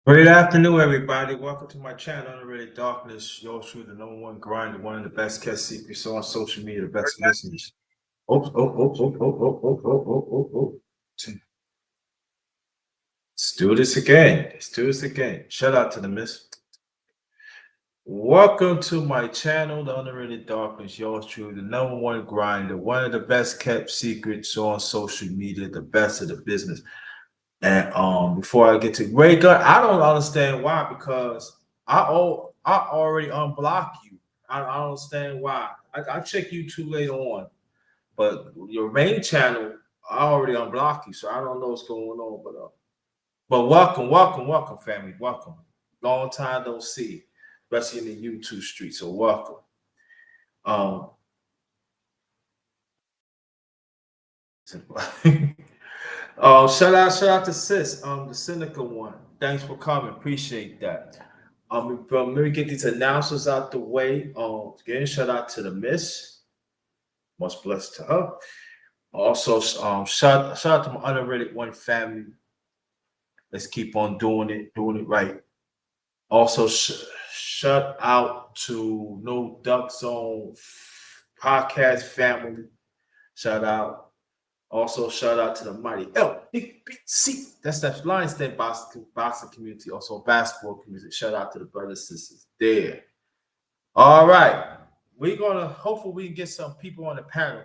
Great afternoon, everybody. Welcome to my channel, Unrated Darkness. Yours truly, the number one grinder, one of the best kept secrets on social media, the best listeners. Oh, oh, oh, oh, oh, oh, oh, oh, oh, oh, oh. Let's do this again. Let's do this again. Shout out to the miss. Welcome to my channel, the Underrated Darkness. Yours truly, the number one grinder, one of the best kept secrets on social media, the best of the business. And before I get to Ray Gun, I don't understand why because I already unblock you. I don't understand why. I check you too late on, but your main channel I already unblocked you, so I don't know what's going on. But welcome, welcome, welcome, family, welcome. Long time don't see, especially in the YouTube street. So welcome. Um, shout out to Sis, the cynical one. Thanks for coming. Appreciate that. Let me get these announcements out the way. Again, shout out to the Miss. Much blessed to her. Also, shout out to my underrated one family. Let's keep on doing it right. Also, shout out to No Duck Zone podcast family. Shout out. Also, shout out to the mighty LBC. That's that Lions Den boxing community, also basketball community. Shout out to the brothers and sisters there. All right. We're gonna hopefully we can get some people on the panel.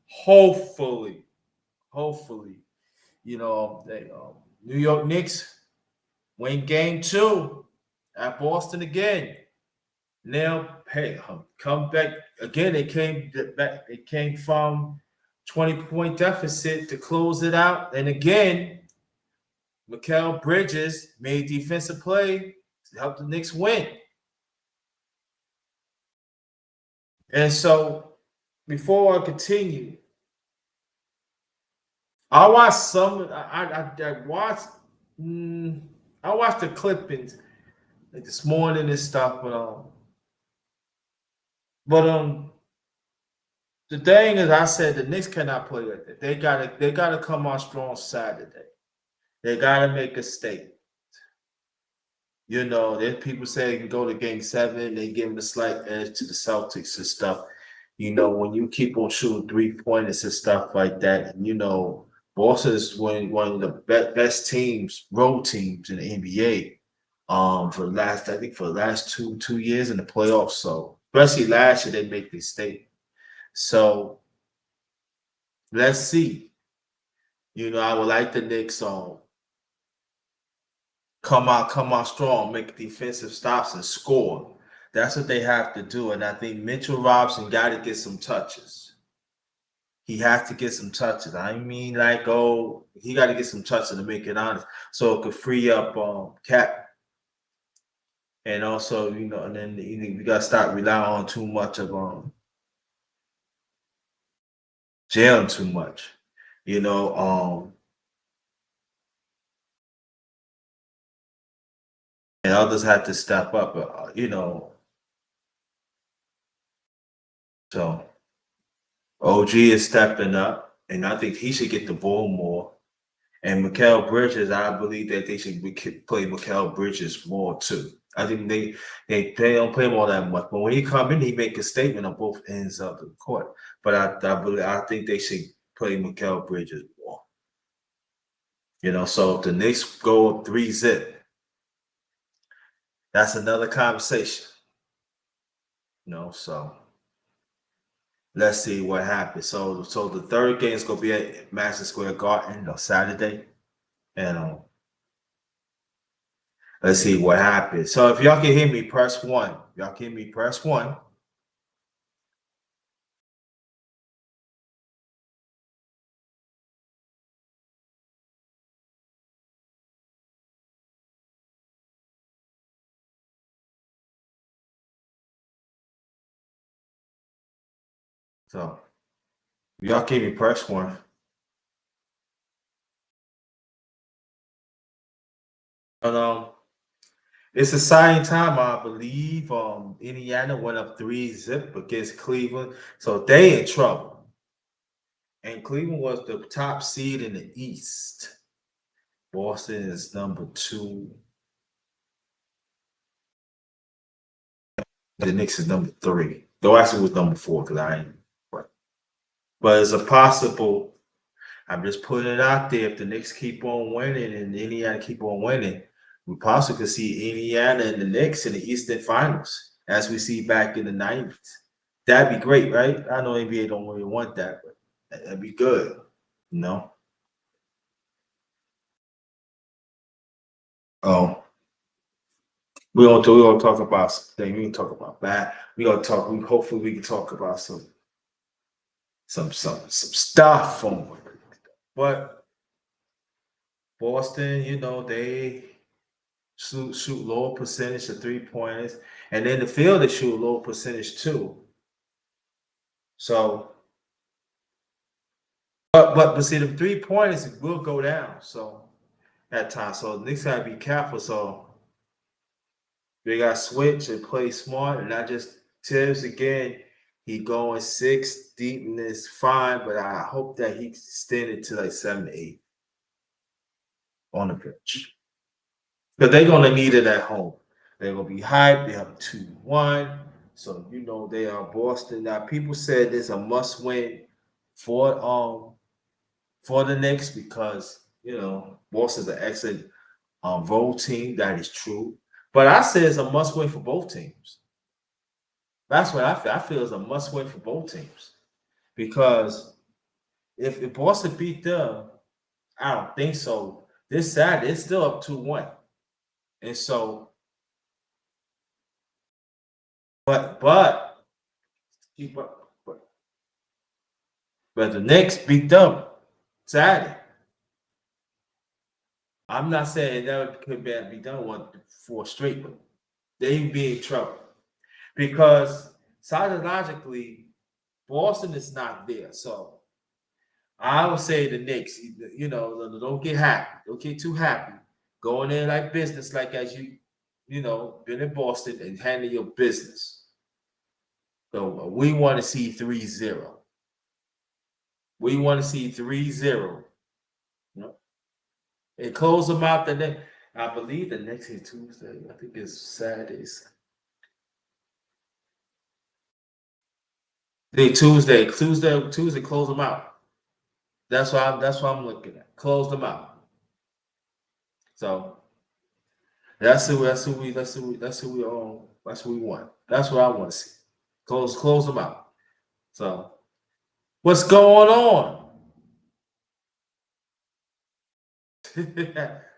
Hopefully, hopefully, they New York Knicks win game 2 at Boston again. Now, hey, come back again. They came back. It came from 20-point deficit to close it out. And again, Mikal Bridges made defensive play to help the Knicks win. And so, before I continue, I watched some. I watched. I watched the clippings like this morning and stuff, but the thing is, I said the Knicks cannot play like that. They gotta come on strong Saturday. They gotta make a statement. There's people say they can go to game 7, they give them a slight edge to the Celtics and stuff. When you keep on shooting 3-pointers and stuff like that, and Boston is one of the best teams, road teams in the NBA. For the last two years in the playoffs. So especially last year, they make this statement. So let's see. I would like the Knicks come out strong, make defensive stops and score. That's what they have to do. And I think Mitchell Robinson got to get some touches. He has to get some touches. I mean, he got to get some touches to make it honest, so it could free up Cap. And also, and then we got to stop relying on too much of Jalen too much. And others had to step up. So OG is stepping up, and I think he should get the ball more. And Mikal Bridges, I believe that they should play Mikal Bridges more too. I think they don't play him all that much, but when he come in, he make a statement on both ends of the court. But I think they should play Mikal Bridges more. So if the Knicks go 3-0, that's another conversation. So let's see what happens. So the third game is gonna be at Madison Square Garden on Saturday, and let's see what happens. So if y'all can hear me, press 1. Y'all can hear me, press 1. So y'all can hear me, press 1. But it's a exciting time, I believe. Indiana went up 3-0 against Cleveland, so they in trouble. And Cleveland was the top seed in the East. Boston is number 2. The Knicks is number 3. Though actually it was number 4 because I ain't. But it's a possible. I'm just putting it out there. If the Knicks keep on winning and Indiana keep on winning, we possibly could see Indiana and the Knicks in the Eastern Finals, as we see back in the 90s. That'd be great, right? I know NBA don't really want that, but that'd be good, you know? Oh, we gonna talk about something. We can talk about that. We gonna talk. Hopefully we can talk about some stuff on. But Boston, they shoot lower percentage of 3-pointers, and then the field they shoot low percentage too. So, but see, the 3-pointers will go down. So at times, so the Knicks gotta be careful. So they got to switch and play smart, and I just Tibbs again. He going 6 deep and it's fine, but I hope that he extend it to like 7 to 8 on the pitch. Because they're gonna need it at home. They're gonna be hyped. They have a 2-1. So they are Boston. Now people said it's a must win for the Knicks because Boston's an excellent road team. That is true. But I say it's a must win for both teams. That's what I feel. I feel it's a must win for both teams. Because if Boston beat them, I don't think so. This Saturday, it's still up 2-1. And so, but keep up. But the Knicks beat them Saturday. I'm not saying that could be done 4 straight, but they be in trouble. Because psychologically, Boston is not there. So I would say the Knicks, don't get happy. Don't get too happy. Go in there like business, like as been in Boston and handle your business. So we want to see 3-0. We want to see 3-0. And close them out. I believe the next is Tuesday. I think it's Saturdays. Tuesday, close them out. That's what I'm looking at. Close them out. So that's who we want. That's what I want to see. Close them out. So what's going on?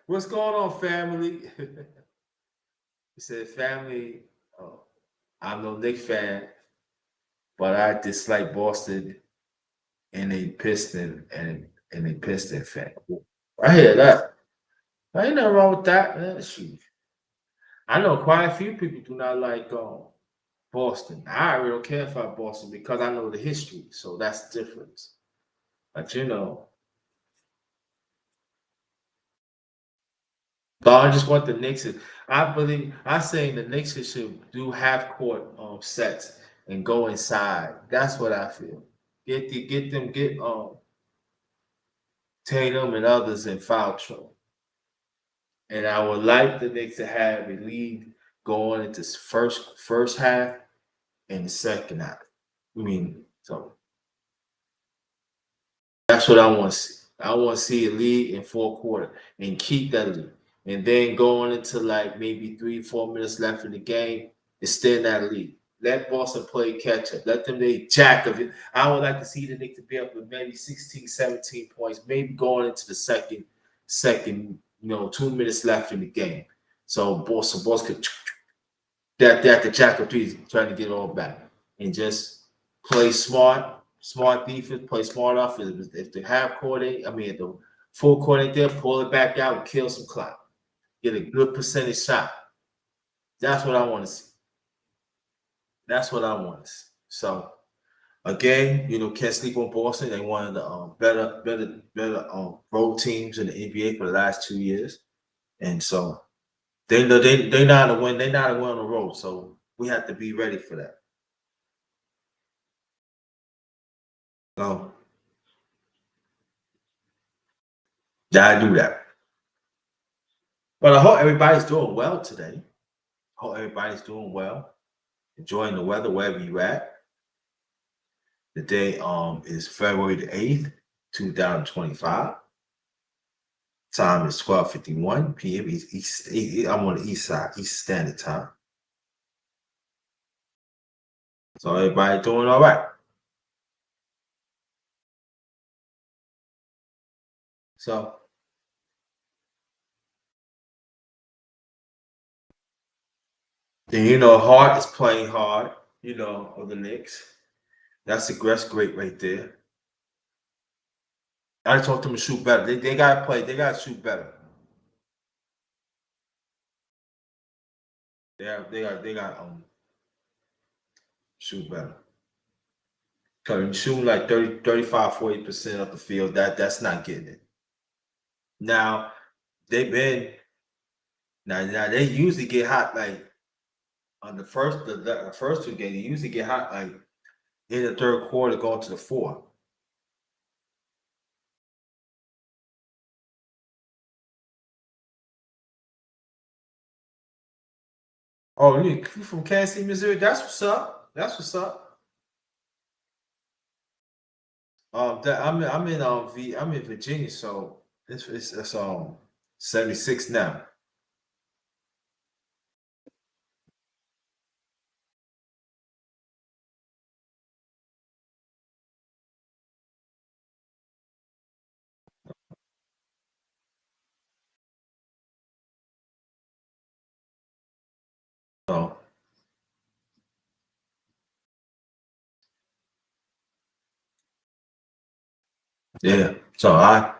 What's going on, family? He said, family, I'm no Knicks fan, but I dislike Boston and a Piston fan. I hear that. Ain't nothing wrong with that. Shoot. I know quite a few people do not like Boston. I really don't care about Boston because I know the history, so that's the difference. But but I just want the Knicks. I saying the Knicks should do half court sets and go inside. That's what I feel. Get Tatum and others in foul trouble. And I would like the Knicks to have a lead going into first half and the second half. So that's what I want to see. I want to see a lead in 4 quarters and keep that lead. And then going into like maybe 3-4 minutes left in the game, extend that lead. Let Boston play catch up. Let them jack of it. I would like to see the Knicks to be up with maybe 16, 17 points, maybe going into the second, 2 minutes left in the game. So Boston could that the jack of threes trying to get it all back and just play smart defense, play smart offense. If the the full court ain't there, pull it back out and kill some clock. Get a good percentage shot. That's what I want to see. That's what I want to see. So again, can't sleep on Boston. They one of the better road teams in the NBA for the last 2 years, and so they know they not a win. They not a win on the road. So we have to be ready for that. So gotta do that. But I hope everybody's doing well today. I hope everybody's doing well. Enjoying the weather wherever you're at. The day is February the 8th, 2025. Time is 12:51 p.m. I'm on the east side, East Standard Time. So everybody doing all right. So then Hart is playing hard, of the Knicks. That's great right there. I told them to shoot better. They gotta play, they gotta shoot better. They got shoot better. Because you shooting like 30, 35, 40% of the field, that's not getting it. Now they've been now they usually get hot like on the first two games, they usually get hot like in the third quarter going to the fourth. Oh, you from Kansas City, Missouri? That's what's up. That's what's up. I'm in Virginia, so it's 76 now. So yeah. So I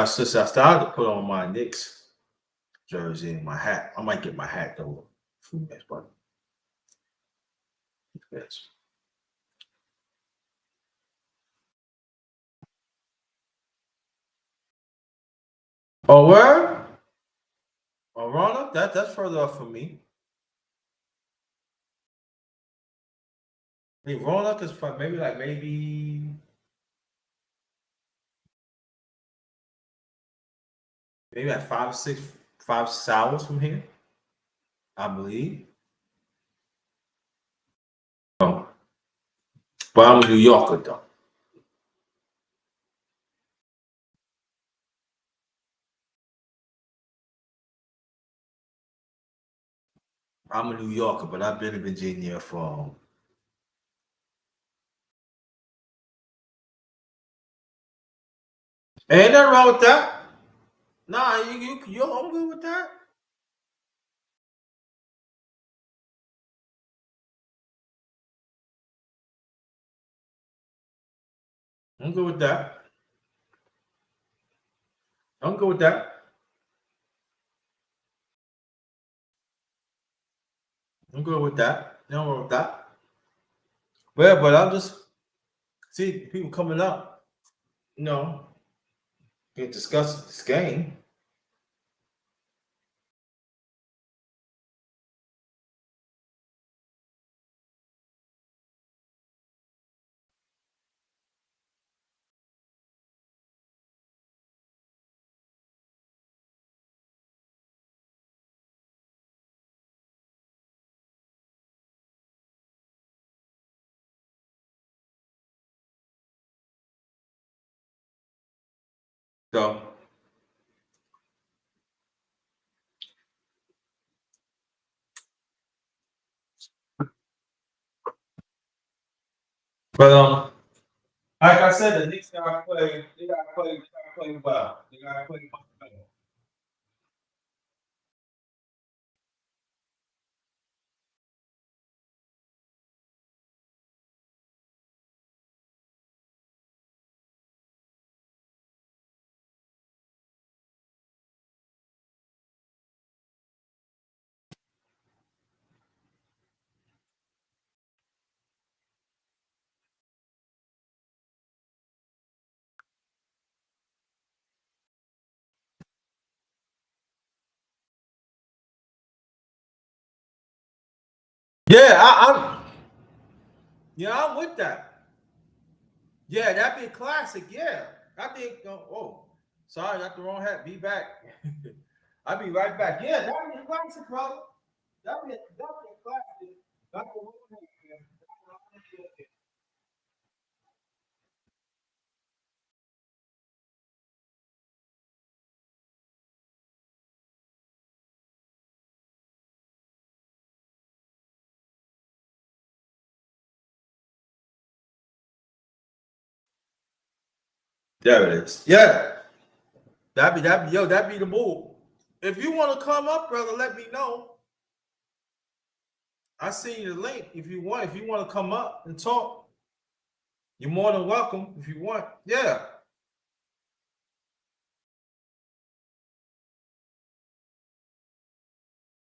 started to put on my Knicks jersey and my hat. I might get my hat though. But yes. Oh, where? Oh, Roanoke? That's further up from me. I mean, Roanoke is from maybe like 5 6 hours from here, I believe. Oh, but I'm a New Yorker though. I'm a New Yorker, but I've been in Virginia for. Ain't nothing wrong with that. Nah, I'm good with that. I'm good with that. I'm good with that. I'm good with that. No wrong with that. Well, but I'm just see people coming up, you know, get discussing this game. So, but like I said, the Knicks gotta play. They gotta play well. They gotta play well. Yeah, I'm with that. Yeah, that'd be a classic. Yeah, I think. Oh, sorry, got the wrong hat. Be back. I'll be right back. Yeah, that'd be a classic, brother. That'd be a There it is. Yeah. That'd be the move. If you want to come up, brother, let me know. I send you the link if you want. If you want to come up and talk, you're more than welcome if you want. Yeah.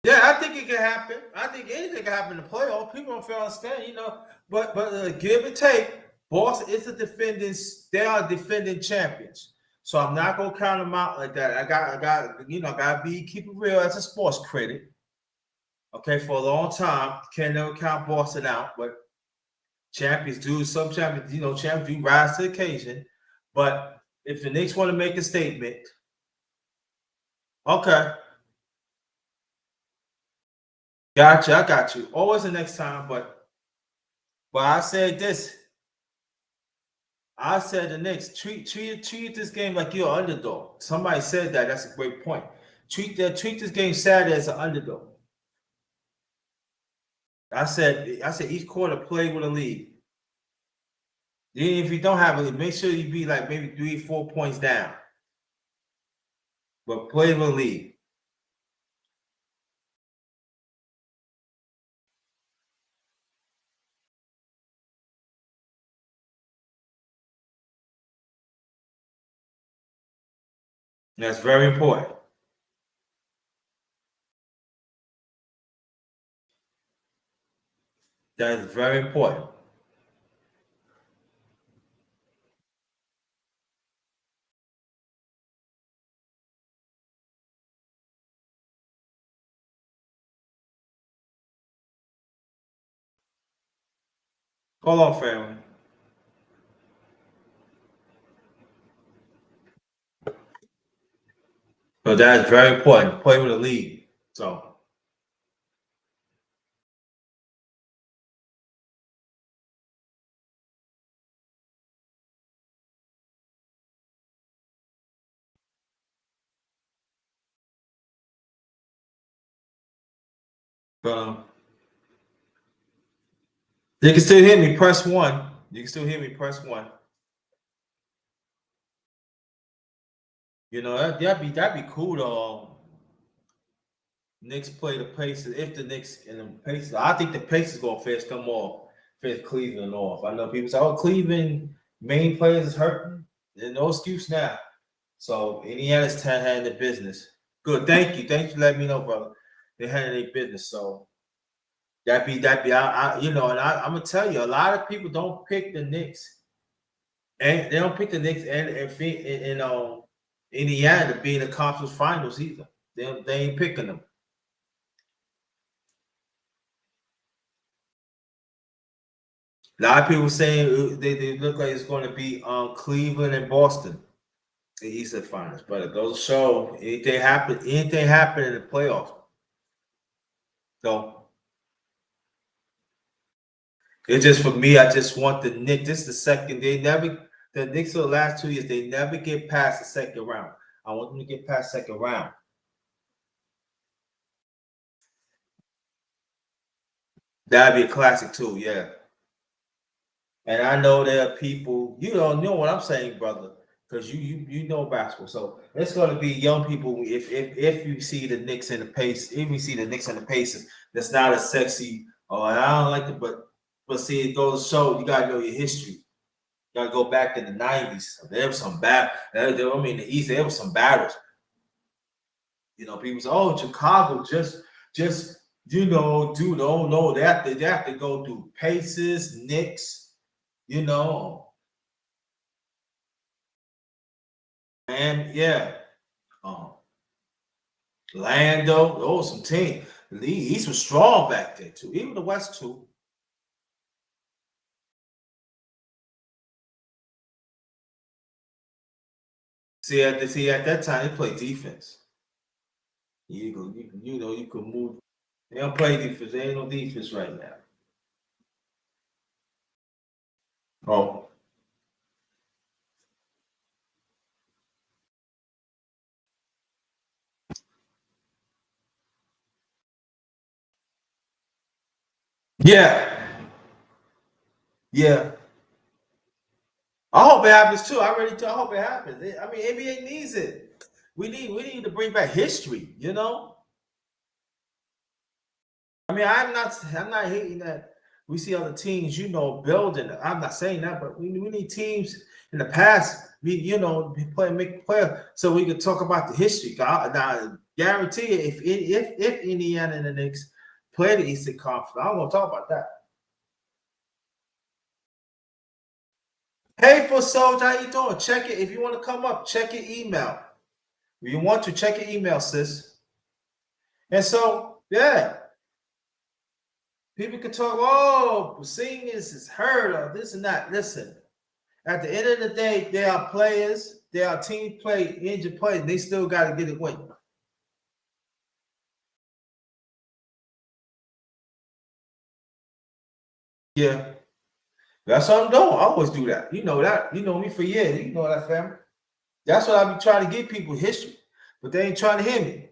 Yeah, I think it can happen. I think anything can happen in the playoff. People don't feel understand, But give and take, Boston is a defending. They are defending champions. So I'm not gonna count them out like that. Gotta keep it real as a sports critic. Okay, for a long time, can never count Boston out, but champions do. Some champions, champions do rise to the occasion. But if the Knicks want to make a statement, okay, gotcha, I got you. Always the next time, but I said this. I said the Knicks treat this game like you're an underdog. Somebody said that. That's a great point. Treat this game Saturday as an underdog. I said each quarter play with a lead. Then if you don't have it, make sure you be like maybe 3-4 points down. But play with a lead. That's very important. That is very important. Hold on, family. So that is very important. Play with a lead. So um, you can still hear me. Press 1. You can still hear me. Press 1. That'd be cool though. Knicks play the Pacers. If the Knicks and the Pacers, I think the Pacers gonna face Cleveland off. I know people say, "Oh, Cleveland main players is hurting." There's no excuse now. So Indiana's handling the business. Good, thank you for letting me know, brother. They handling their business. So that be. I'm gonna tell you, a lot of people don't pick the Knicks, and they don't pick the Knicks and Indiana to be in the conference finals either. They ain't picking them. A lot of people saying they look like it's going to be Cleveland and Boston, the Eastern Finals. But it goes to show anything happen in the playoffs. So it's just for me. I just want the Knicks. This is the second. The Knicks for the last 2 years. They never get past the second round. I want them to get past second round. That'd be a classic too. Yeah. And I know there are people, you don't know what I'm saying, brother, because you know basketball. So it's going to be young people. If you see the Knicks and the Pacers, if you see the Knicks and the Pacers, that's not as sexy. Oh, and I don't like it, but see, it goes to show you got to know your history. You got to go back to the '90s. There was some bad. The East, there was some battles. People say, "Oh, Chicago just don't know they have to go through Pacers, Knicks." You know, and yeah, um, Lando, those some team. The East was strong back then too. Even the West too. See at that time they played defense. You could move. They don't play defense. There ain't no defense right now. Oh, yeah, yeah. I hope it happens too. I hope it happens. I mean, NBA needs it. We need to bring back history. You know. I mean, I'm not hating that we see other teams, building. I'm not saying that, but we need teams in the past. Make player so we could talk about the history. Now, guarantee you, if Indiana and the Knicks play the Eastern Conference, I'm gonna talk about that. Hey, for Soldier, how you doing? Check it if you want to come up. Check your email. If you want to check your email, sis. And so, yeah, people can talk. Oh, seeing is heard of this and that. Listen, at the end of the day, they are players. They are team play, injured players. They still got to get it win. Yeah, that's what I'm doing. I always do that. You know that. You know me for years. You know that, family. That's what I be trying to give people history, but they ain't trying to hear me.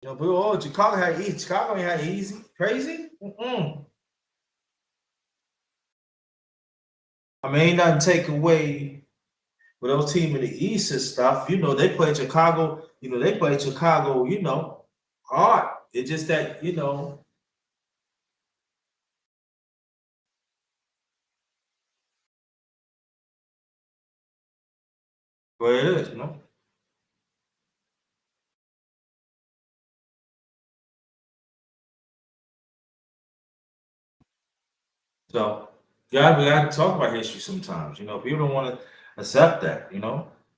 People, oh, Chicago had easy. Chicago ain't had easy. Crazy? Mm-mm. I mean, ain't nothing take away with those teams in the East and stuff. They play Chicago. They play Chicago. Hard. It's just that where it is. So, yeah, we got to talk about history sometimes. People don't want to accept that.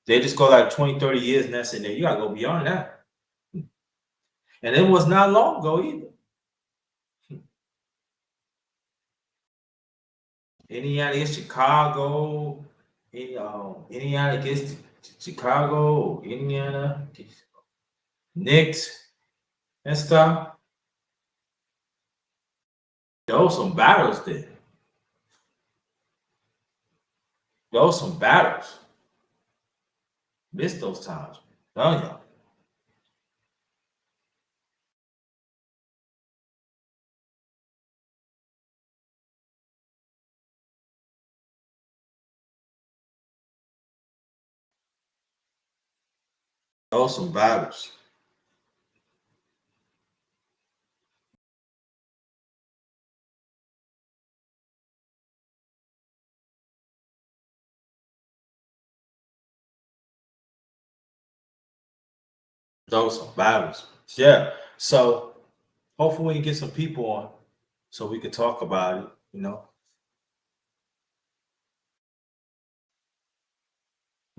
They just go like 20, 30 years and that's it. You got to go beyond that. And it was not long ago either. Indiana against Chicago. Indiana against Chicago. Indiana, Knicks and stuff. There was some battles there. There was some battles. Missed those times. Oh yeah. There was some battles. There was some battles. Yeah. So hopefully we can get some people on so we can talk about it.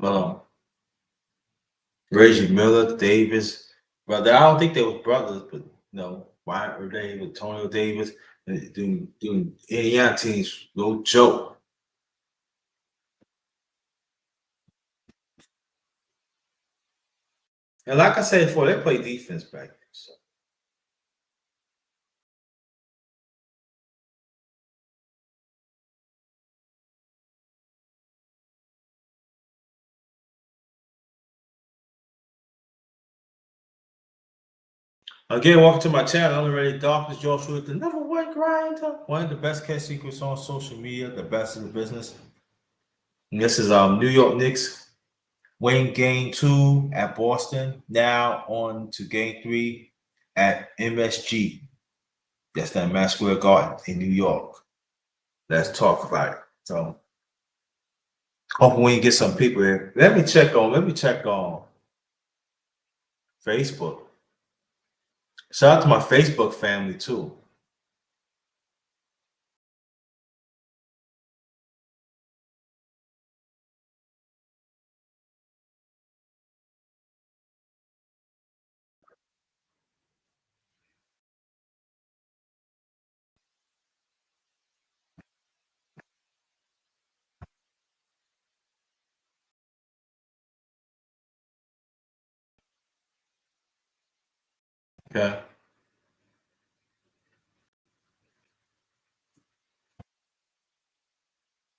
Um, Reggie Miller, Davis, brother. I don't think they were brothers, but Wyatt Davis, Antonio Davis, doing Indiana teams, no joke. And like I said before, they play defense back then. So. Again, welcome to my channel. I'm already Darkness Joshua, the number one grinder. One of the best kept secrets on social media, the best in the business. And this is New York Knicks winning game 2 at Boston. Now on to game 3 at MSG. That's that Madison Square Garden in New York. Let's talk about it. So hopefully we can get some people here. Let me check on Facebook. Shout out to my Facebook family too. Okay.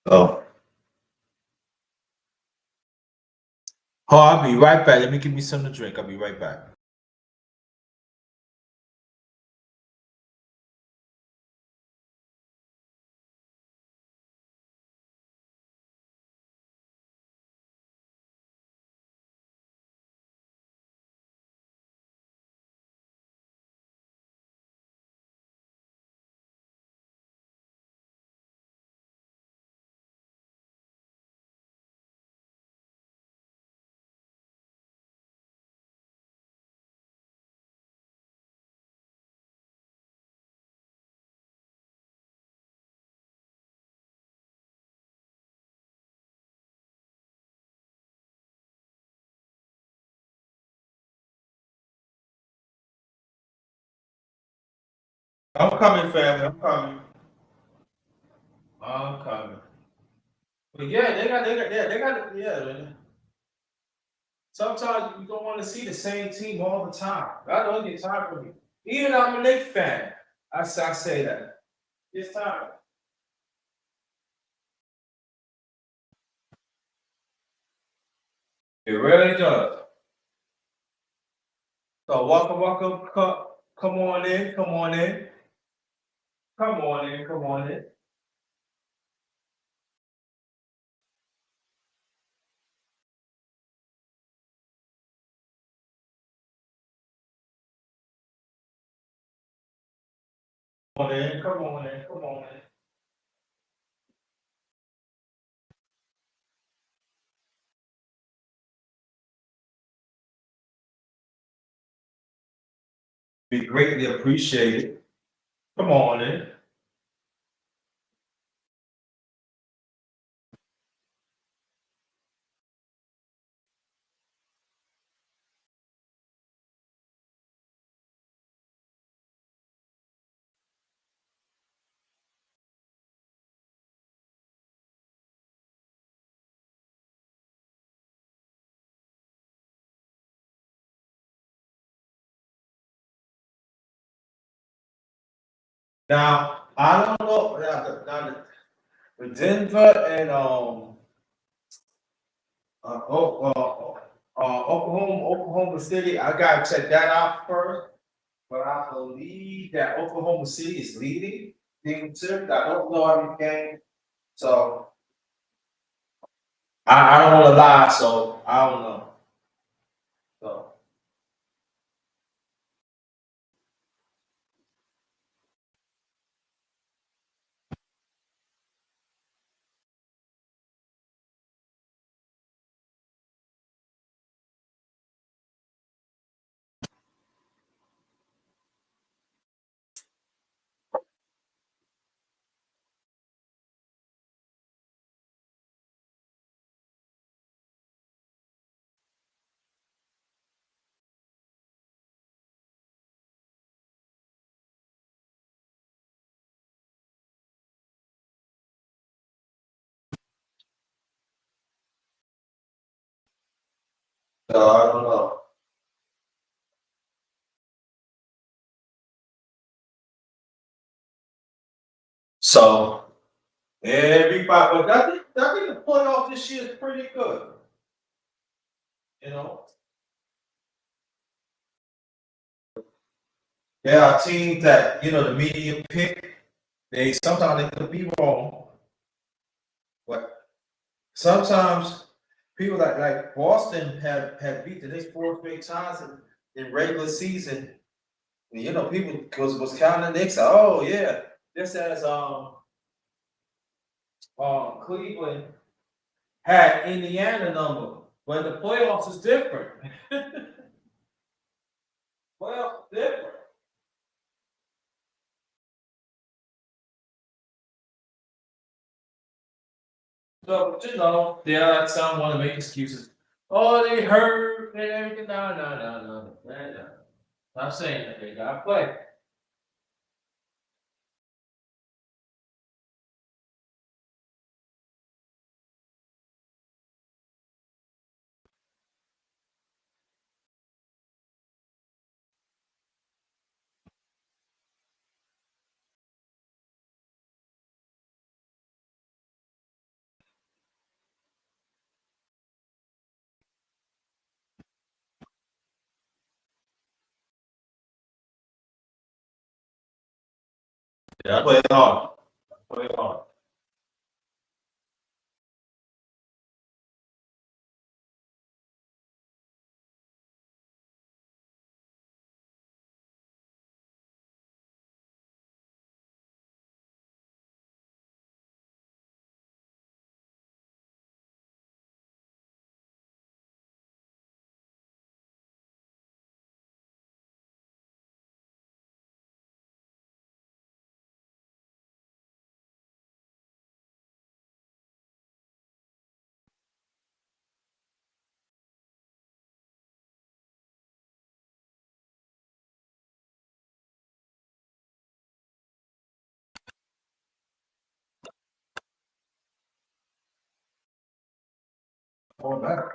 Oh. Oh, I'll be right back. Let me give me something to drink. I'll be right back. I'm coming, family. I'm coming. I'm coming. But yeah, yeah. Man. Sometimes you don't want to see the same team all the time. I don't get time for me. Even I'm a Knicks fan. I say that. It's time. It really does. So welcome. Come on in. Come on in. Come on in. Come on in. Come on in. Come on in. Come on in. Be greatly appreciated. Come on in. Now I don't know. With Denver and Oklahoma City. I gotta check that out first. But I believe that Oklahoma City is leading Game 2. I don't know every game, so I don't want to lie. So I don't know. So I don't know. So everybody, but I think the playoff this year is pretty good. You know, there are teams that the media pick. They sometimes they could be wrong, but sometimes people like Boston have beat the Knicks 4 straight times in regular season. And, people was counting the Knicks. Oh yeah, just as Cleveland had Indiana number, but the playoffs is different. Playoffs is different. So there are some want to make excuses. Oh, they hurt and everything. No. I'm saying that they got to play. Yeah, I play hard. Play hard. All back.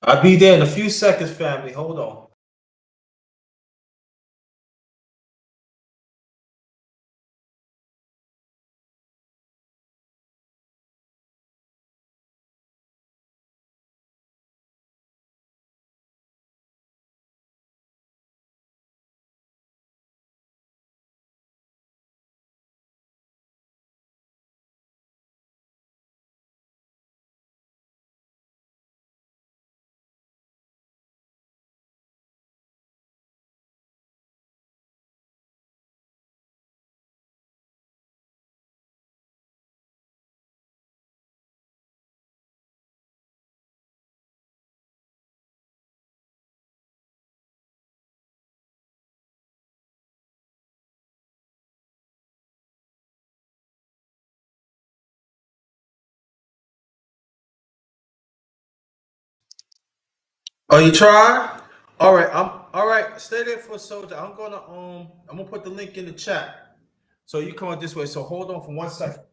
I'll be there in a few seconds, family. Hold on. Oh, you try? All right. All right. Stay there for a soldier. I'm gonna put the link in the chat. So you come out this way. So hold on for 1 second.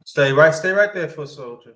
Stay right there for a soldier.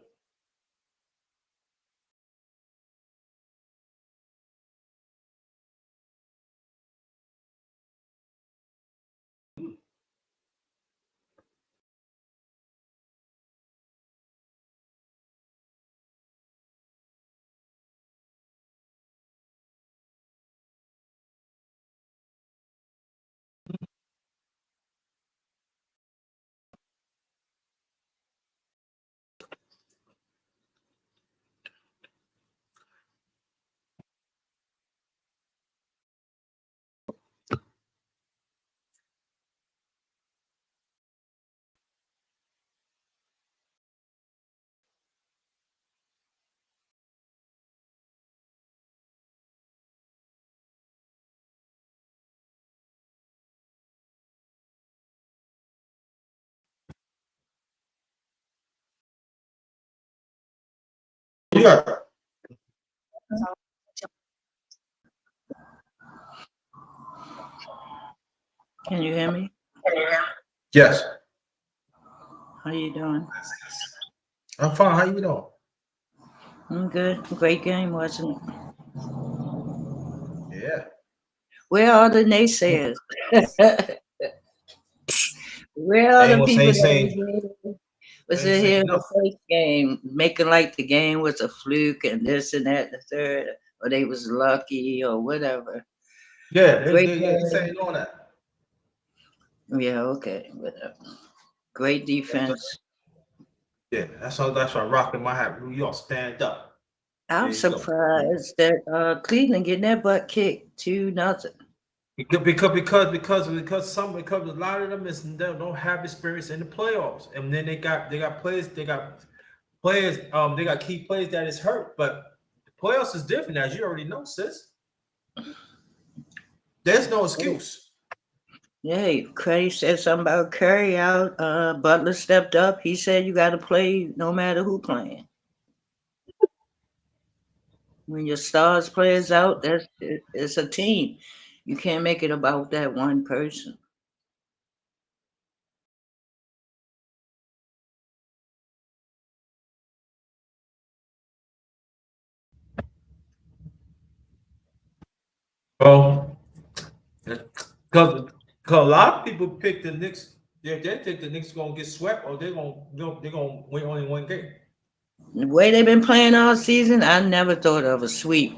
Yeah. Can you hear me? Yes. How you doing? I'm fine. How you doing? I'm good. Great game, wasn't it? Yeah. Where are the naysayers? Where are the Anyone people saying that was ain't in saying here in the nothing. first game making like the game was a fluke and this and that and the third, or they was lucky or whatever? Yeah, Great they ain't game. saying all that. Yeah, okay, whatever. Great defense. Yeah, that's why I'm rocking my hat. New York, stand up. There I'm you go. surprised that Cleveland getting their butt kicked 2-0. Because a lot of them they don't have experience in the playoffs, and then they got key players that is hurt. But the playoffs is different, as you already know, sis. There's no excuse. Yeah, Curry said something about Curry out. Butler stepped up. He said you got to play no matter who playing. When your stars players out, it's a team. You can't make it about that one person. Well, because a lot of people pick the Knicks. They think the Knicks gonna get swept, or they're gonna win only one game. The way they've been playing all season, I never thought of a sweep.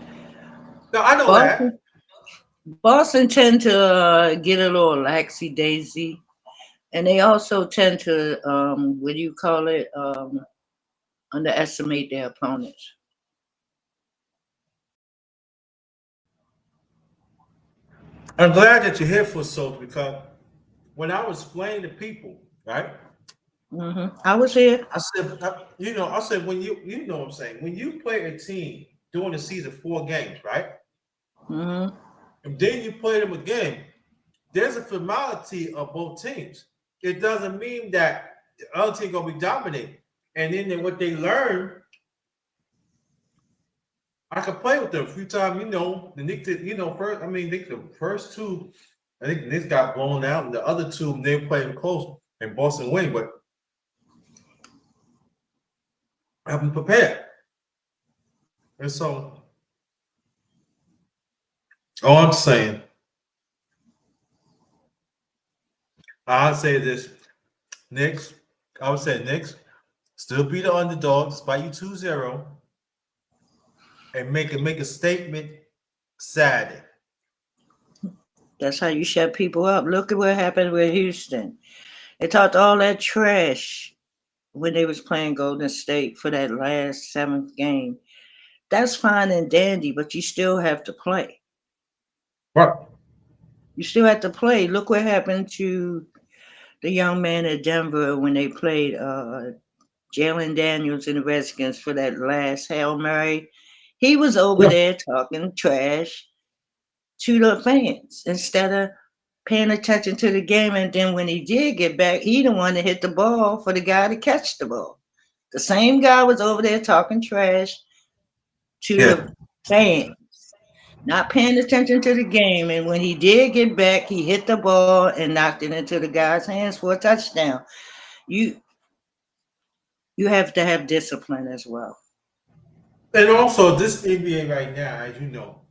Now I know that. Boston, Boston tend to get a little laxy daisy, and they also tend to what do you call it? Underestimate their opponents. I'm glad that you're here for so because when I was playing the people, right? I was here. I said when you know what I'm saying, when you play a team during the season 4 games, right? hmm And then you play them again, there's a formality of both teams. It doesn't mean that the other team gonna be dominating. And then what they learn, I could play with them a few times. The Knicks did, first. I mean, the first two, I think the Knicks got blown out, and the other two they played close, and Boston win. But I've been prepared, and so all I'm saying, I'd say this: Knicks. I would say Knicks still be the underdog despite you 2-0, and make a statement Saturday. That's how you shut people up. Look at what happened with Houston. They talked all that trash when they was playing Golden State for that last seventh game. That's fine and dandy, but you still have to play. Right. You still have to play. Look what happened to the young man at Denver when they played Jalen Daniels and the Redskins for that last Hail Mary. He was over Yeah. there talking trash to the fans instead of paying attention to the game. And then when he did get back, he the one that hit the ball for the guy to catch the ball. The same guy was over there talking trash to Yeah. the fans, not paying attention to the game. And when he did get back, he hit the ball and knocked it into the guy's hands for a touchdown. You you have to have discipline as well. And also, this NBA right now, as you know,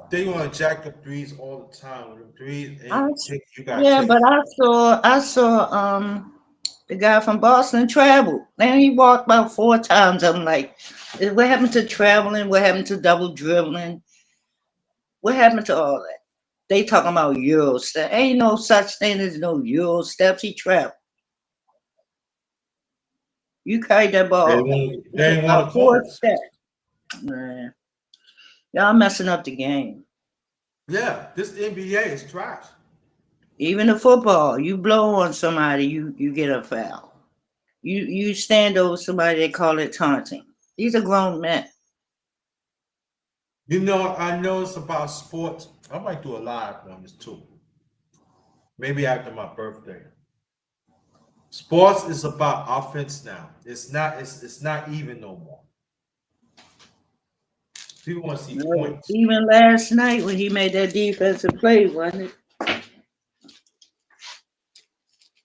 they want to jack up threes all the time. With them threes, I, and take you got yeah, to but take. I saw the guy from Boston travel. Man, he walked about 4 times. I'm like, what happened to traveling? What happened to double dribbling? What happened to all that? They talking about Euro step. Ain't no such thing as no Euro steps. He traveled. You carried that ball They ain't want about to four call. steps. Man, y'all messing up the game. Yeah, this NBA is trash. Even the football, you blow on somebody, you get a foul. You stand over somebody, they call it taunting. These are grown men. I know it's about sports. I might do a live on this too. Maybe after my birthday. Sports is about offense now. It's not even no more. People want to see No, points. even last night when he made that defensive play, wasn't it?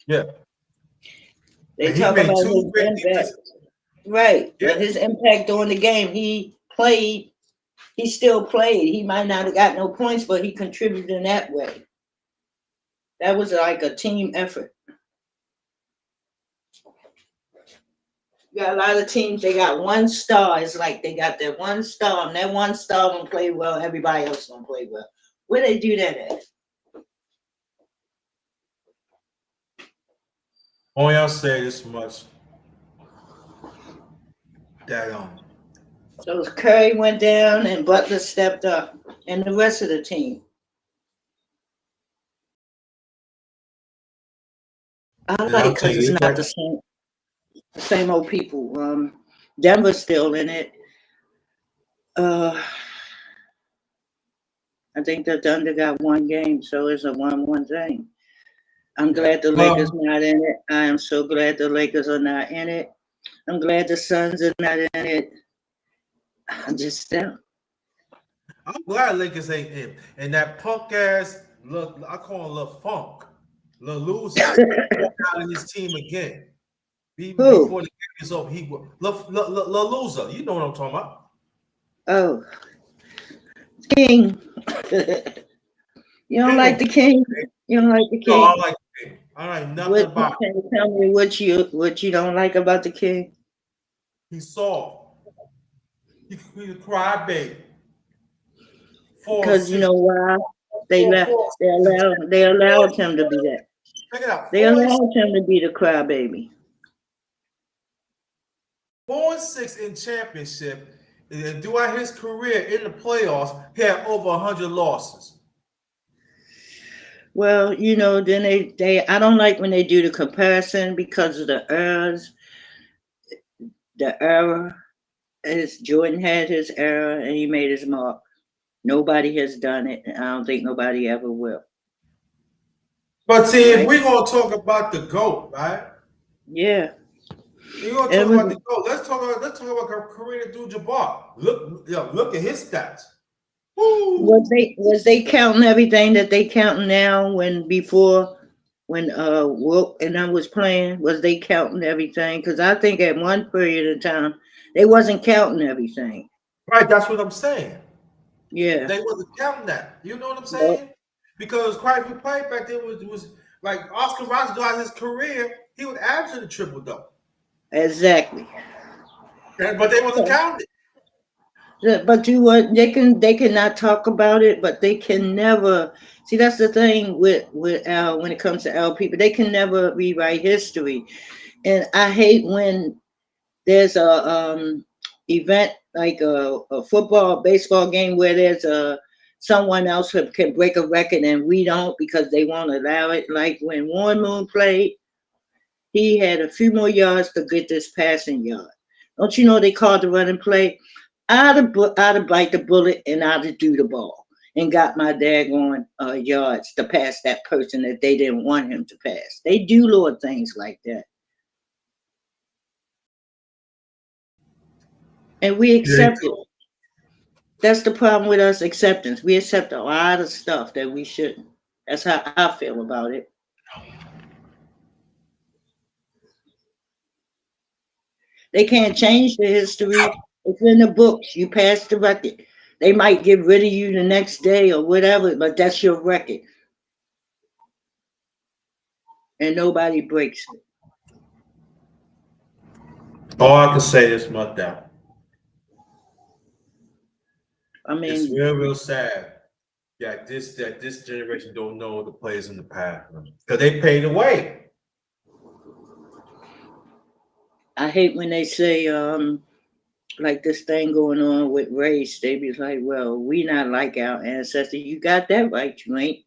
Yeah, They and he talk made about two his great impact. defensive. Right. Yeah, But his impact during the game, he played, he still played. He might not have got no points, but he contributed in that way. That was like a team effort. You got a lot of teams, they got one star. It's like they got that one star, and that one star don't play well, everybody else don't play well. Where they do that at? only I'll say this much that So Curry went down and Butler stepped up, and the rest of the team. I and like I'll it tell because you it's this not right. the same old people. Denver's still in it. Uh, I think the Thunder got one game, so it's a 1-1 thing. I'm Yeah. glad the Lakers Well, not in it. I am so glad the Lakers are not in it. I'm glad the Suns are not in it. I just don't. I'm glad Lakers ain't in. And that punk ass, look, I call him Lil Funk, Lil Loser, out of his team again. Even Who? before the game is over, he will. Lil Loser, you know what I'm talking about. Oh, King. You don't King like of the King? You don't like the no, I King? like King. I like nothing What about can you tell me what you don't like about the King? him. He's soft. He's a crybaby. Four and Because you six. know why? They Four, let four, they allowed him to be that. check it out. They allowed him to be the crybaby. 4 and 6 in championship. And throughout his career in the playoffs, he had over 100 losses. Well, then they I don't like when they do the comparison because of the errors. The error is Jordan had his error and he made his mark. Nobody has done it, and I don't think nobody ever will. But see, if Right? we're gonna talk about the GOAT, right? Yeah. You're gonna talk about the Every GOAT. Let's talk about Kareem Abdul-Jabbar. Look at his stats. Woo! was they counting everything that they counting now when before when Wilt and I was playing, was they counting everything? Because I think at one period of time they wasn't counting everything. Right, that's what I'm saying. Yeah. They wasn't counting that. You know what I'm Yep. saying? Because quite a few players back then was like Oscar Robertson throughout his career, he would average a triple double. Exactly. But they wasn't counting it. But you what they cannot talk about it, but they can never see. That's the thing with Al when it comes to Al people, they can never rewrite history. And I hate when there's a event like a football baseball game where there's a someone else who can break a record and we don't because they won't allow it. Like when Warren Moon played, he had a few more yards to get this passing yard. Don't you know they called the running play? I'd have bite the bullet and I'd have do the ball and got my daggone yards to pass that person that they didn't want him to pass. They do little things like that. And we Yeah. accept it. That's the problem with us acceptance. We accept a lot of stuff that we shouldn't. That's how I feel about it. They can't change the history. It's in the books. You pass the record. They might get rid of you the next day or whatever, but that's your record. And nobody breaks it. All I can say is much that I it's mean, real, real sad that this generation don't know the players in the past because they paid away. I hate when they say, like this thing going on with race. They be like, well, we not like our ancestors. You got that right. You ain't.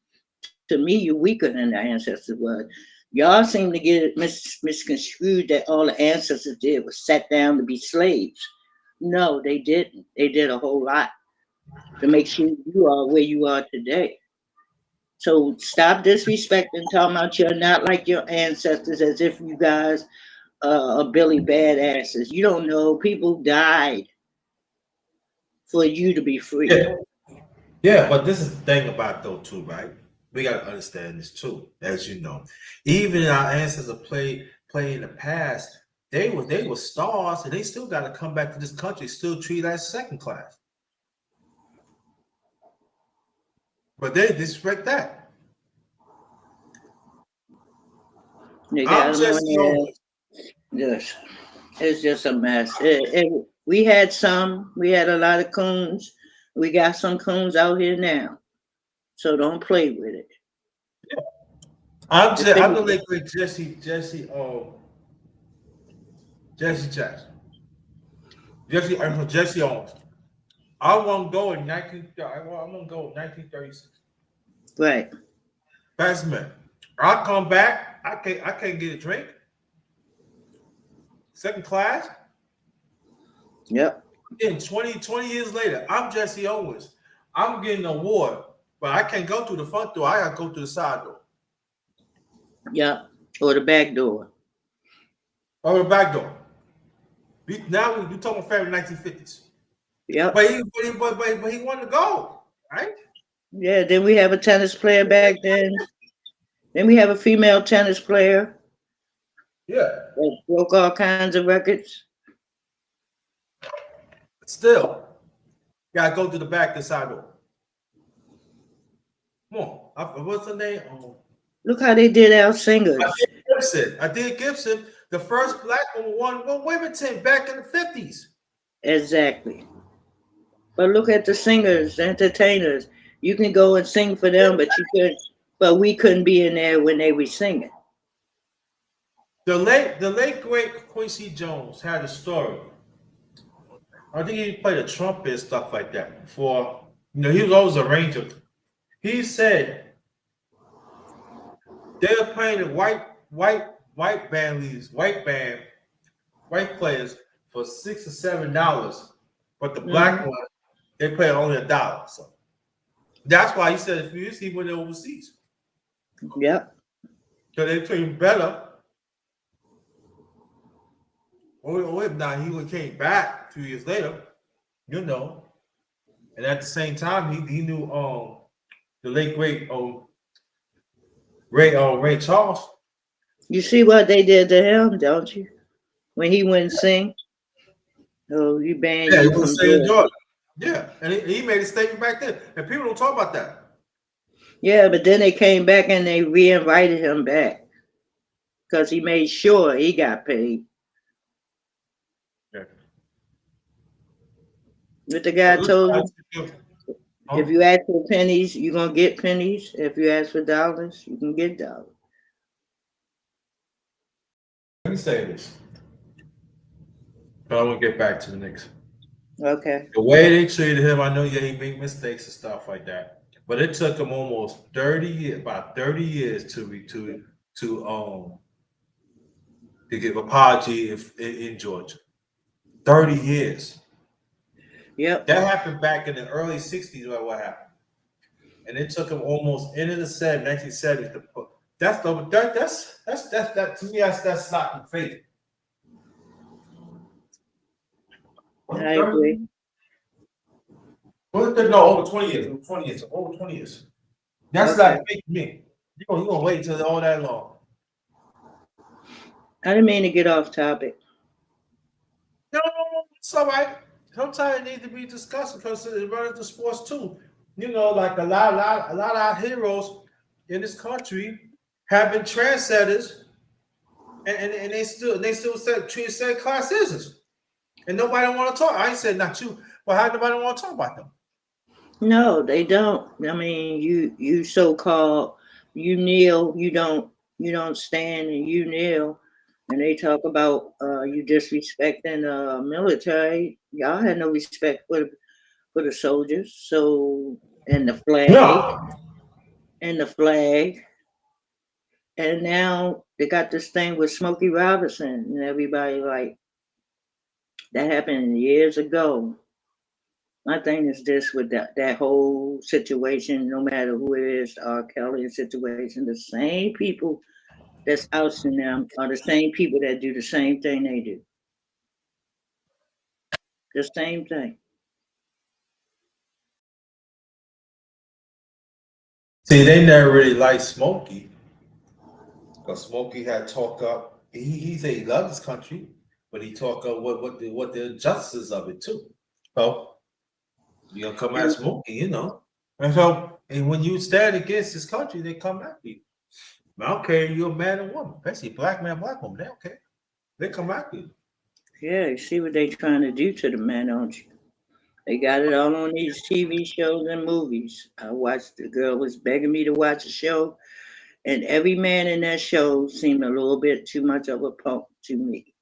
To me, you're weaker than the ancestors was. Y'all seem to get it misconstrued that all the ancestors did was sat down to be slaves. No, they didn't. They did a whole lot to make sure you are where you are today. So stop disrespecting, talking about you're not like your ancestors as if you guys are Billy badasses. You don't know. People died for you to be free. Yeah. Yeah, but this is the thing about though too, right? We gotta understand this too, as you know. Even our ancestors play in the past, they were stars and they still gotta come back to this country, still treated as second class. But they disrespect that. They got I'm them on Jesse there. Owens. Yes, it's just a mess. We had a lot of coons. We got some coons out here now. So don't play with it. I'm the Defend late great Jesse Jackson. Jesse Owens. I want to go in 1936. right. Fast man. I come back. I can't get a drink. Second class. Yep. In 20 years later, I'm Jesse Owens. I'm getting an award, but I can't go through the front door. I gotta go through the side door. Yep. Or the back door. Or the back door. Now we're talking family 1950s. Yep. But he wanted to go, right? Yeah. Then we have a tennis player back then. Then we have a female tennis player Yeah. that broke all kinds of records. But still, gotta go to the back, the side door. Come on. What's the name? Look how they did our I singers. did Gibson. The first black woman won Wimbledon back in the 50s. Exactly. But look at the singers, the entertainers. You can go and sing for them, but we couldn't be in there when they were singing. The late great Quincy Jones had a story. I think he played a trumpet and stuff like that before. He was always a ranger. He said they were playing the white band leaders, white players for $6 or $7, but the black Hmm. one they play only $1. So that's why he said if you see when they're overseas, Yep. so they train better. Or if not, he would came back 2 years later, you know. And at the same time, he knew the late great Ray Charles. You see what they did to him, don't you? When he wouldn't sing, oh, you ban Yeah, he you was from saying Georgia. Jordan. Yeah, and he made a statement back then, and people don't talk about that. Yeah, but then they came back and they re-invited him back because he made sure he got paid. Yeah. What the So guy told you, if huh? you ask for pennies, you're gonna get pennies. If you ask for dollars, you can get dollars. Let me say this, but I want to get back to the Knicks. Okay. The way they treated him, I know, yeah, he made mistakes and stuff like that, but it took him almost 30 years, about 30 years to to give apology in Georgia. 30 years. Yep. That happened back in the early '60s. What happened? And it took him almost into the 1970s to put. That to me. That's not faith. I agree. No, over 20 years. Over 20 years. That's Okay. not faith to me. You gonna wait until all that long? I didn't mean to get off topic. No, it's all right. Sometimes it needs to be discussed because it runs to sports too. Like a lot of our heroes in this country have been trendsetters, and they still treat second class citizens, and nobody want to talk. I ain't said not you, but how nobody want to talk about them? No, they don't. I mean, you so-called you kneel, you don't stand and you kneel, and they talk about you disrespecting military. Y'all had no respect for the soldiers. So and the flag No. and the flag, and now they got this thing with Smokey Robinson, and everybody like that happened years ago. My thing is this with that whole situation, no matter who it is, R. Kelly situation, the same people that's ousting them are the same people that do the same thing they do. The same thing. See, they never really liked Smokey because Smokey had talk up. He said he loved his country, but he talk up what the injustices of it too. So you gonna come at And Smokey, you know. And so, and when you stand against his country, they come at you. I don't care if you're a man or woman, especially black man, black woman. They don't care. They come at you. yeah, you see what they trying to do to the man, don't you? They got it all on these TV shows and movies. I watched, the girl was begging me to watch a show, and every man in that show seemed a little bit too much of a punk to me.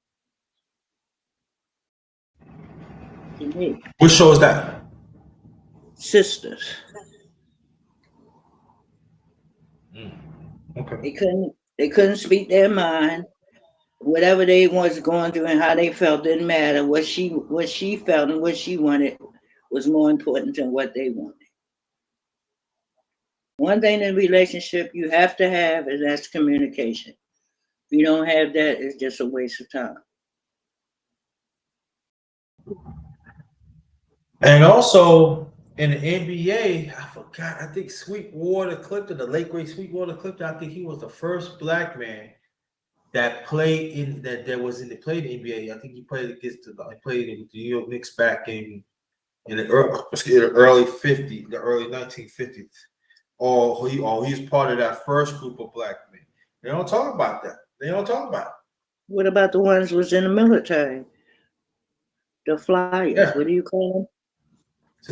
To me, What show is that? sisters. Mm, okay. They couldn't speak their mind. Whatever they was going through and how they felt didn't matter. What she felt and what she wanted was more important than what they wanted. One thing in a relationship you have to have is that's communication. If you don't have that, it's just a waste of time. And also in the NBA, I forgot. I think Sweetwater Clifton, the late great Sweetwater Clifton. I think he was the first black man that played in that was in the played in the NBA. I think he played against he played with the New York Knicks back in the early 50s, the early 1950s. He's part of that first group of black men. They don't talk about that. They don't talk about What about the ones who was in the military? The it. flyers, Yeah, what do you call them?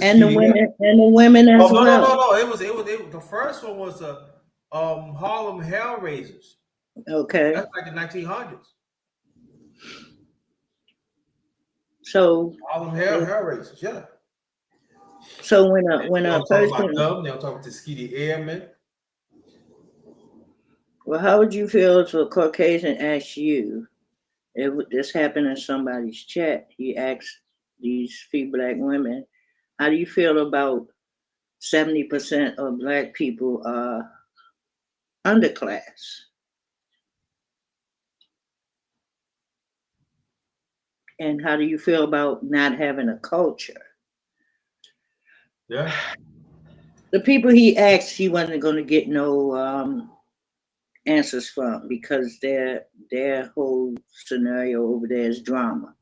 And the Tuskegee. Yeah. women Oh as no no no well. no! It was the first one was the Harlem Hellraisers. Okay. That's like the 1900s. So Harlem if, Hellraisers. Yeah. so when They a don't talk about person, them. They don't talk about Tuskegee Airmen. well, how would you feel if a Caucasian asked you if this happened in somebody's chat? He asked these few black women, how do you feel about 70% of black people are underclass? And how do you feel about not having a culture? Yeah. The people he asked, he wasn't going to get no answers from because their whole scenario over there is drama,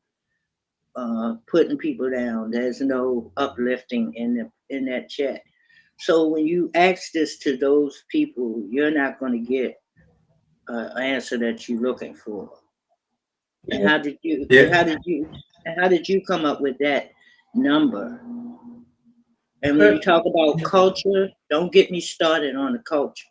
putting people down. There's no uplifting in that chat. So when you ask this to those people, you're not going to get an answer that you're looking for. And how did you and Yeah. how did you and how did you come up with that number? And when Yeah. you talk about culture, don't get me started on the culture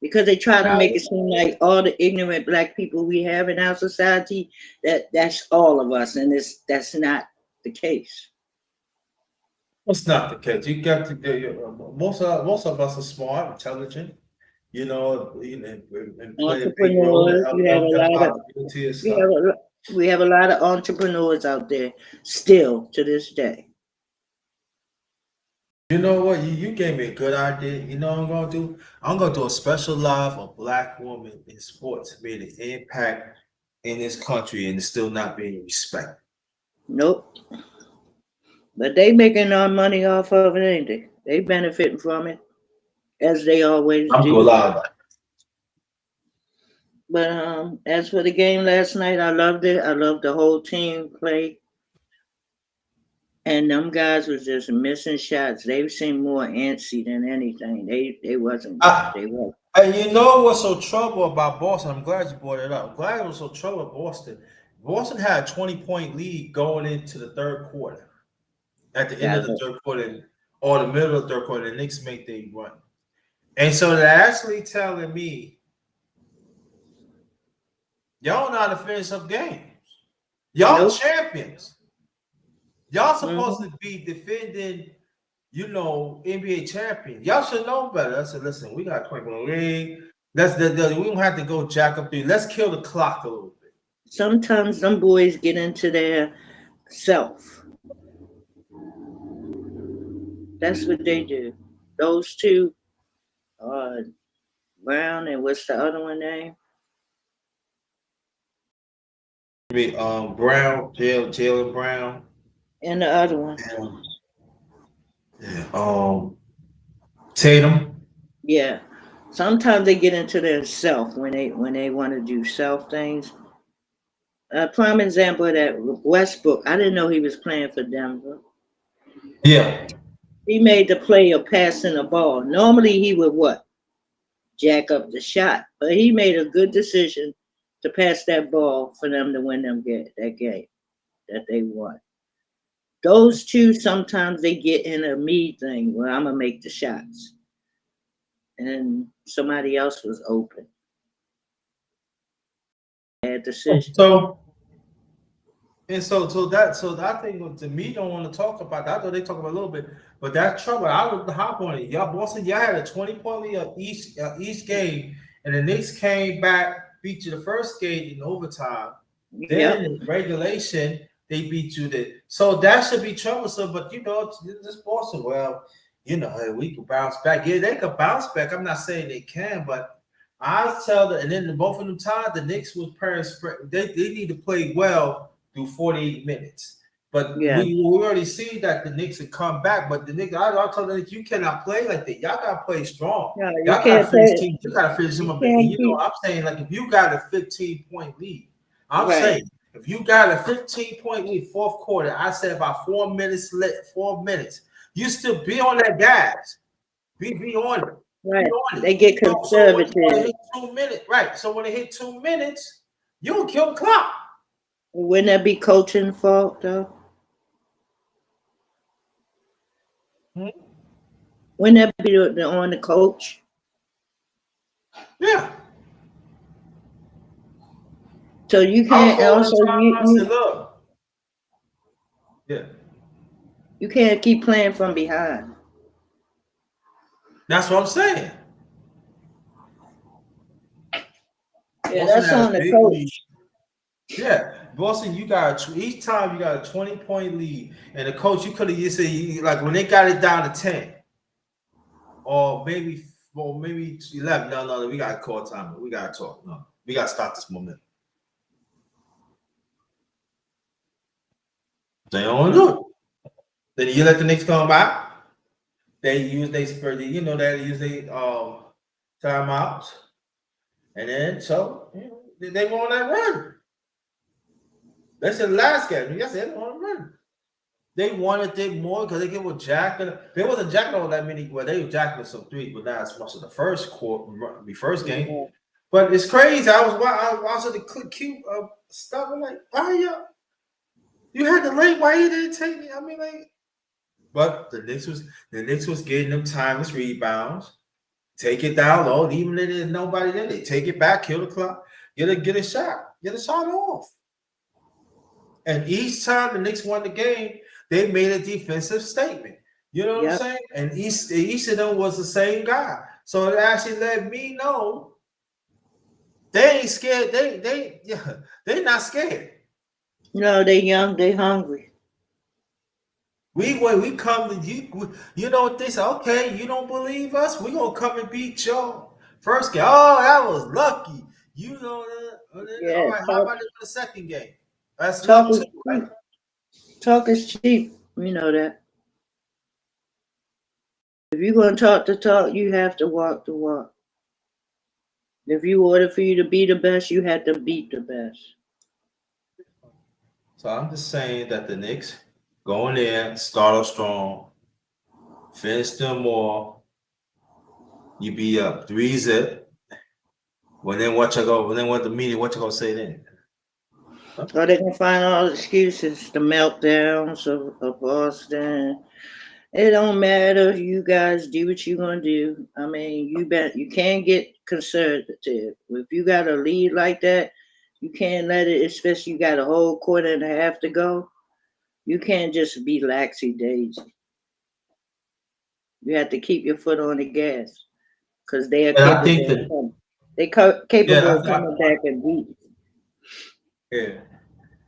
because they try to make it seem like all the ignorant black people we have in our society that's all of us, and that's not the case. It's not the case. You got to get most of us are smart, intelligent. And play a big role in Entrepreneurs, you have a helping lot of our community and you stuff. have a, we have a lot of entrepreneurs out there still to this day. You know what? You gave me a good idea. You know what I'm gonna do? I'm gonna do a special live on black women in sports made an impact in this country and it's still not being respected. Nope. But they making our money off of it, ain't they? They benefiting from it as they always I'm gonna do. allow that. But as for the game last night, I loved it. I loved the whole team play. And them guys was just missing shots. They seemed more antsy than anything. They wasn't I, they was and you know what's so trouble about Boston? I'm glad you brought it up. I'm glad it was so trouble with Boston. Boston had a 20-point lead going into the third quarter. At the end of got the it. third quarter, or the middle of the third quarter, the Knicks make their run. And so they're actually telling me, y'all know how to finish up games. Y'all Nope. champions. Y'all supposed Hmm. to be defending, NBA champions. Y'all should know better. I said, listen, we got 20 league. We don't have to go jack up there. Let's kill the clock a little bit. Sometimes them boys get into their self. That's what they do. Those two, uh, Brown and what's the other one name? I mean, Brown, Jalen Brown. And the other one. Yeah. Yeah. Tatum. Yeah. Sometimes they get into their self when they want to do self things. A prime example of that, Westbrook. I didn't know he was playing for Denver. Yeah. He made the play of passing the ball. Normally he would what? Jack up the shot. But he made a good decision to pass that ball for them to win that game that they won. Those two sometimes they get in a me thing where I'm gonna make the shots. And somebody else was open. Bad decision. So so that thing to me don't want to talk about that. I know they talk about a little bit, but that trouble. I would hop on it. Y'all, Boston, y'all had a 20-point lead of each game, and the Knicks came back, beat you the first game in overtime. Then Yep. in regulation, they beat you. So that should be troublesome. But this Boston, well, hey, we can bounce back. Yeah, they could bounce back. I'm not saying they can, but I tell them, and then both of them times, the Knicks was playing. They need to play well through 48 minutes. But Yeah. we already see that the Knicks have come back. But the Knicks, I told them that you cannot play like that. Y'all gotta play strong. No, you Y'all gotta can't finish play. team. You gotta finish them You up. And can't keep I'm saying, like, if you got a 15-point lead, I'm right. saying if you got a 15-point lead, fourth quarter, I said about 4 minutes left, 4 minutes, you still be on that gas. Be on it. Right. Be on it. They get So when it conservative. hit 2 minutes, right? So when it hit 2 minutes, you'll kill the clock. Wouldn't that be coaching fault though? Hmm? Wouldn't that be on the coach? Yeah. So you I can't told them also time. I said, look, yeah, you can't keep playing from behind. that's what I'm saying. Yeah, Boston that's had a on the big lead. coach. Yeah, Boston, each time you got a 20-point lead, and the coach, you could have said, like, when they got it down to 10, or maybe 11. No, we got to call time. We got to talk. No, we got to stop this momentum. They don't do it. Then you let the Knicks come back. They use they spur. They use they timeouts, and then they go on that run. That's the last game. Yes, they want to run. They wanted it more because they get with jacking. They wasn't jacking all that many. Well, they were jacking some threes, but not as much as the first game. Yeah. But it's crazy. I was at the cute stuff. I'm like, why you had the late? Why you didn't take me? I mean, like, but the Knicks was getting them timeless rebounds. Take it down low, even if there's nobody there. They take it back, kill the clock, get a shot off. And each time the Knicks won the game, they made a defensive statement. You know what I'm Yep. saying? And each of them was the same guy. So it actually let me know they ain't scared. They're not scared. No, they young, they hungry. We come to you. You know what they say? Okay, you don't believe us? We gonna come and beat y'all. First game. Oh, that was lucky. You know that. All Yeah, right. How about the second game? That's talk luck is too, right? cheap. Talk is cheap. We know that. If you're gonna talk the talk, you have to walk the walk. If you order for you to be the best, you have to beat the best. So I'm just saying that the Knicks go in there, start off strong, finish them off. You be up 3-0. When then what you go? When then what the media? What you gonna say then? Or they can find all the excuses, the meltdowns of Boston. It don't matter. You guys do what you gonna do. I mean, you can't get conservative. If you got a lead like that, you can't let it. Especially you got a whole quarter and a half to go. You can't just be laxy daisy. You have to keep your foot on the gas because they are And I capable think of that coming. yeah, Capable of coming back and beat. yeah.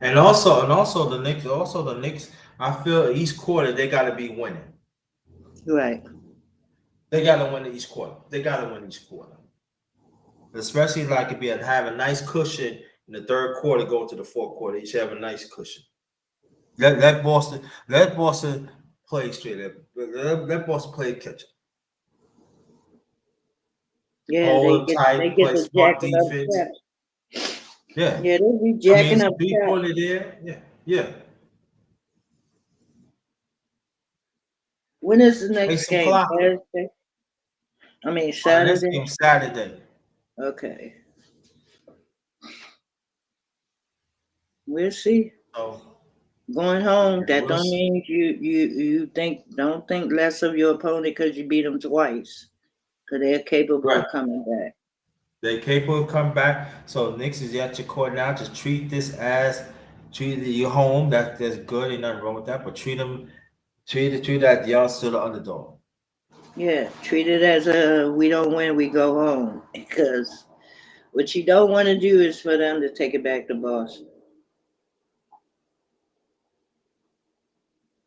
And also the Knicks. I feel each quarter they got to be winning. Right. They got to win each quarter. They got to win each quarter. Especially like if you have a nice cushion in the third quarter, go to the fourth quarter. You should have a nice cushion. Let Boston play straight up. Let Boston play catch up. Yeah, Hold them they tight, get play the smart jacking up defense. traps. Yeah. Yeah, they be I mean, jacking some up people traps. in there. Yeah. Yeah. When is the Play next some game? clock. Thursday? I mean On the next Saturday. game, Saturday. Okay, we'll see. So Going home, yeah, that we'll don't see. mean don't think less of your opponent because you beat them twice. Because they're capable Right. of coming back. They capable of come back. So Knicks is at your court now. Just treat your home. That's good. Ain't nothing wrong with that. But treat that y'all still the underdog. Yeah, treat it as a we don't win, we go home. Because what you don't want to do is for them to take it back to Boston.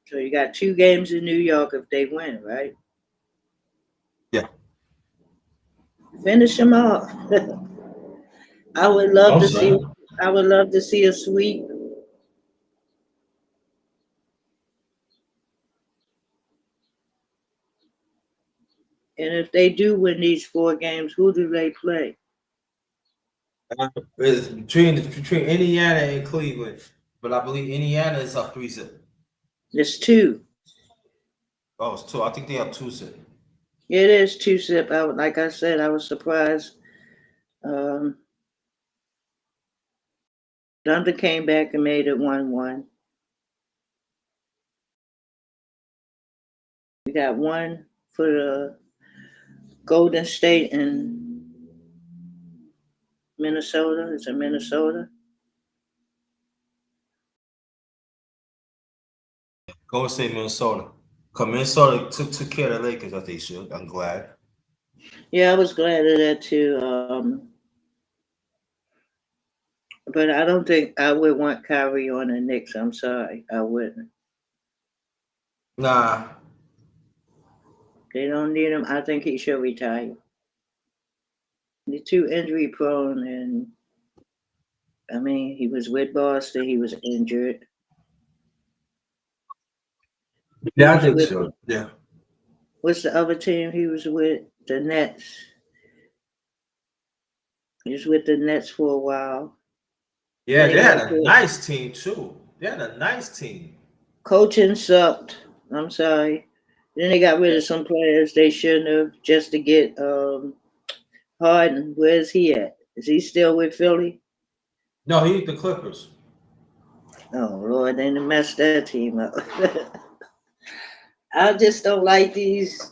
So you got 2 games in New York if they win, right? Yeah. Finish them off. I would love I'm to see. sorry. I would love to see a sweep. And if they do win these 4 games, who do they play? It's between Indiana and Cleveland, but I believe Indiana is up 3-0. There's 2. Oh, it's two. I think they have 2-0. It is 2-zip. Like I said, I was surprised. Thunder came back and made it 1-1. We got one for the Golden State and Minnesota. It's in Minnesota. Go and say Minnesota. Cause Minnesota took care of the Lakers as they should. I'm glad. Yeah, I was glad of that too. But I don't think I would want Kyrie on the Knicks. I'm sorry, I wouldn't. Nah. They don't need him. I think he should retire. He's too injury prone, and I mean, he was with Boston. He was injured. He Yeah, I was think with so. Yeah. what's the other team he was with? The Nets. He was with the Nets for a while. Yeah, Then he they had went a to nice team too. They had a nice team. coaching sucked. I'm sorry. Then they got rid Yeah. of some players they shouldn't have just to get Harden. Where's he at? Is he still with Philly? No, he the Clippers. Oh Lord, they done messed that team up. I just don't like these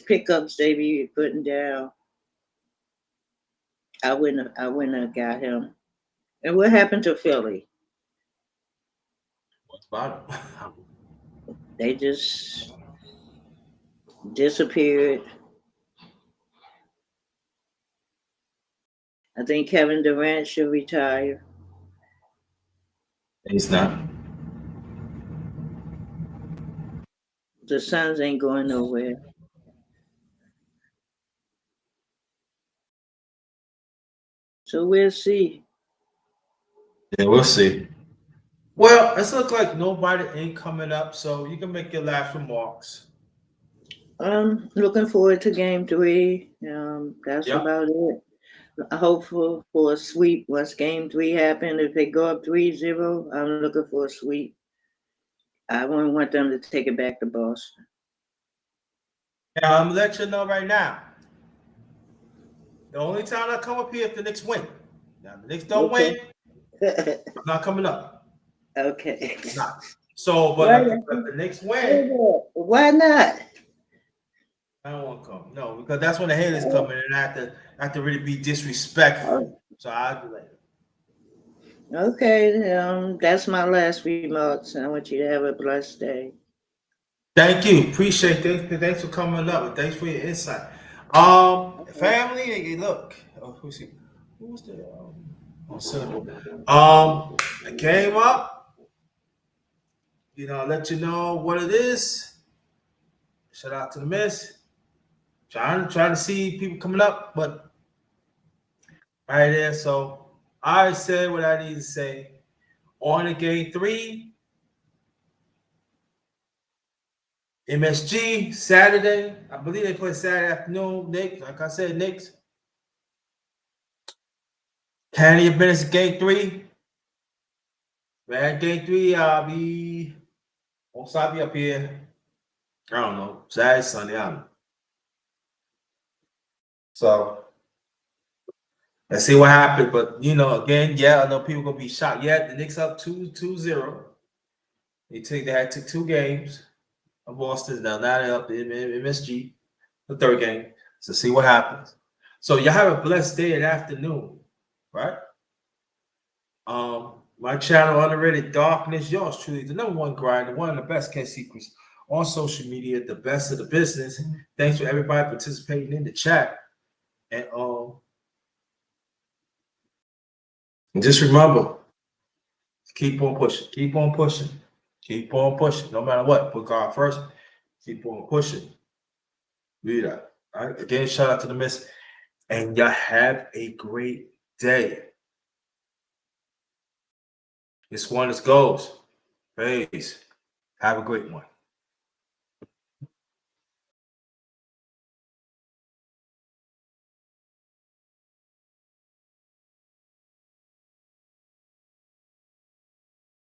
pickups they be putting down. I wouldn't have got him. And what happened to Philly? What's about it? They just disappeared. I think Kevin Durant should retire. He's not. The Suns ain't going nowhere. So we'll see. Yeah, we'll see. Well, it's look like nobody ain't coming up, so you can make your last remarks. I'm looking forward to game 3. That's Yep. about it. Hopeful for a sweep once game 3 happen. If they go up 3-0, I'm looking for a sweep. I wouldn't want them to take it back to Boston. Now, I'm gonna let you know right now. The only time I come up here if the Knicks win. Now, the Knicks don't win, Okay. I'm not coming up. Okay. I'm not. So, but Why, if the Knicks win, why not? I don't want to come. No, because that's when the haters come in, and I have to really be disrespectful. So I'll do that. Okay, that's my last remarks. I want you to have a blessed day. Thank you. Appreciate it. Thanks for coming up and thanks for your insight. Family, hey, look. Oh, who's he? Who's the cynical? I came up, let you know what it is. Shout out to the miss. Trying to see people coming up, but right there. So I said what I need to say. On to game 3. MSG Saturday. I believe they play Saturday afternoon. Knicks, like I said, Knicks. Candy of business game 3. Man, game 3, I'll be up here. I don't know. Saturday, Sunday, I don't know. So let's see what happens. But again, yeah, I know people gonna be shocked. Yeah, the Knicks up 2-0. They had took 2 games of Boston. Now they're up in MSG, the 3rd game. So see what happens. So y'all have a blessed day and afternoon, right? My channel, Underrated Darkness, yours truly, the #1 grinder, one of the best kept secrets on social media, the best of the business. Thanks for everybody participating in the chat. And just remember, keep on pushing, keep on pushing, keep on pushing. No matter what, put God first. Keep on pushing. Read that. All right. Again, shout out to the Miss. And y'all have a great day. This one is goes. Peace. Have a great one.